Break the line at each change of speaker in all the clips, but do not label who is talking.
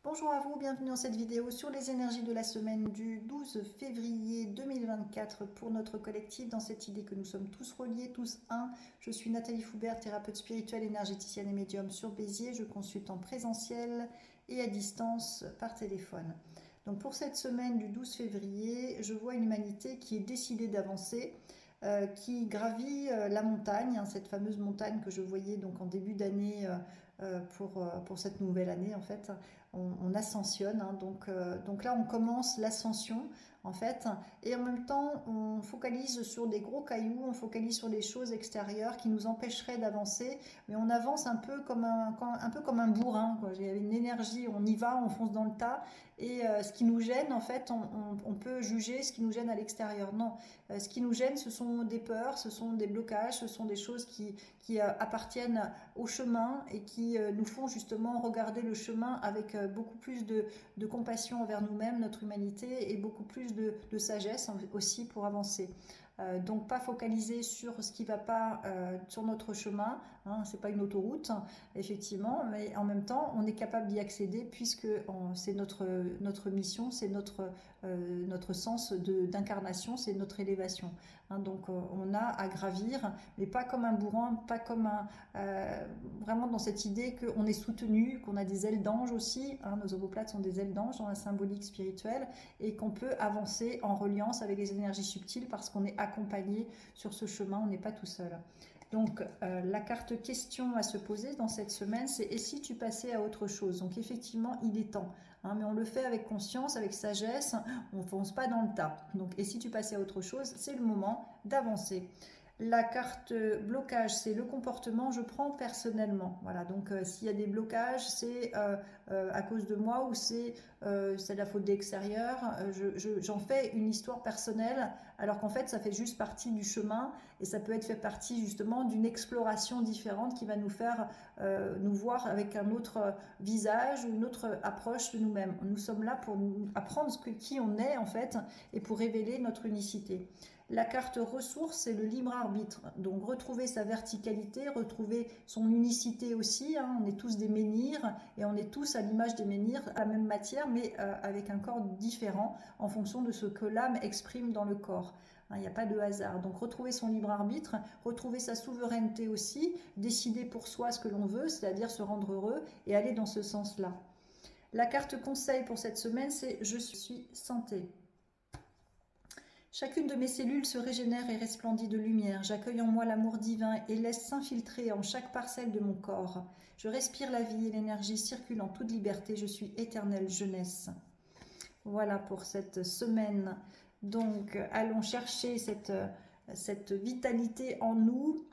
Bonjour à vous, bienvenue dans cette vidéo sur les énergies de la semaine du 12 février 2024 pour notre collectif, dans cette idée que nous sommes tous reliés, tous un. Je suis Nathalie Foubert, thérapeute spirituelle, énergéticienne et médium sur Béziers. Je consulte en présentiel et à distance par téléphone. Donc pour cette semaine du 12 février, je vois une humanité qui est décidée d'avancer, qui gravit la montagne, hein, cette fameuse montagne que je voyais donc en début d'année pour cette nouvelle année en fait. On ascensionne, hein, donc là on commence l'ascension en fait, et en même temps on focalise sur des gros cailloux, on focalise sur des choses extérieures qui nous empêcheraient d'avancer, mais on avance un peu comme un bourrin, quoi. J'ai une énergie, on y va, on fonce dans le tas, et ce qui nous gêne en fait, on peut juger ce qui nous gêne à l'extérieur. Non, ce qui nous gêne, ce sont des peurs, ce sont des blocages, ce sont des choses qui appartiennent au chemin et qui nous font justement regarder le chemin avec beaucoup plus de compassion envers nous-mêmes, notre humanité, et beaucoup plus de sagesse aussi pour avancer. Donc pas focaliser sur ce qui ne va pas sur notre chemin, hein, c'est pas une autoroute effectivement, mais en même temps on est capable d'y accéder puisque c'est notre mission, c'est notre sens d'incarnation, c'est notre élévation, hein. Donc on a à gravir, mais pas comme un bourrin, pas comme vraiment dans cette idée qu'on est soutenu, qu'on a des ailes d'ange aussi, hein. Nos omoplates sont des ailes d'ange dans la symbolique spirituelle, et qu'on peut avancer en reliance avec les énergies subtiles parce qu'on est accompagné sur ce chemin, on n'est pas tout seul. Donc la carte question à se poser dans cette semaine, c'est « et si tu passais à autre chose ?» Donc effectivement, il est temps, hein, mais on le fait avec conscience, avec sagesse, on ne fonce pas dans le tas. Donc « et si tu passais à autre chose ?» C'est le moment d'avancer. La carte blocage, c'est le comportement, je prends personnellement. Voilà, donc s'il y a des blocages, c'est à cause de moi ou c'est de la faute de l'extérieur. J'en fais une histoire personnelle, alors qu'en fait, ça fait juste partie du chemin, et ça peut être fait partie justement d'une exploration différente qui va nous faire nous voir avec un autre visage ou une autre approche de nous-mêmes. Nous sommes là pour apprendre qui on est en fait, et pour révéler notre unicité. La carte ressources, c'est le libre arbitre. Donc retrouver sa verticalité, retrouver son unicité aussi, hein. On est tous des menhirs et on est tous à l'image des menhirs, à la même matière, mais avec un corps différent en fonction de ce que l'âme exprime dans le corps. Il n'y a pas de hasard. Donc retrouver son libre arbitre, retrouver sa souveraineté aussi, décider pour soi ce que l'on veut, c'est-à-dire se rendre heureux et aller dans ce sens-là. La carte conseil pour cette semaine, c'est « Je suis santé ». Chacune de mes cellules se régénère et resplendit de lumière. J'accueille en moi l'amour divin et laisse s'infiltrer en chaque parcelle de mon corps. Je respire la vie et l'énergie circule en toute liberté. Je suis éternelle jeunesse. Voilà pour cette semaine. Donc, allons chercher cette vitalité en nous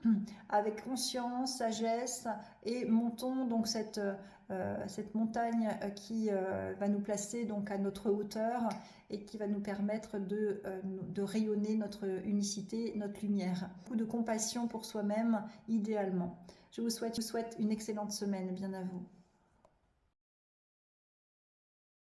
avec conscience, sagesse, et montons donc cette montagne qui va nous placer donc à notre hauteur et qui va nous permettre de rayonner notre unicité, notre lumière. Beaucoup de compassion pour soi-même idéalement. Je vous souhaite une excellente semaine. Bien à vous.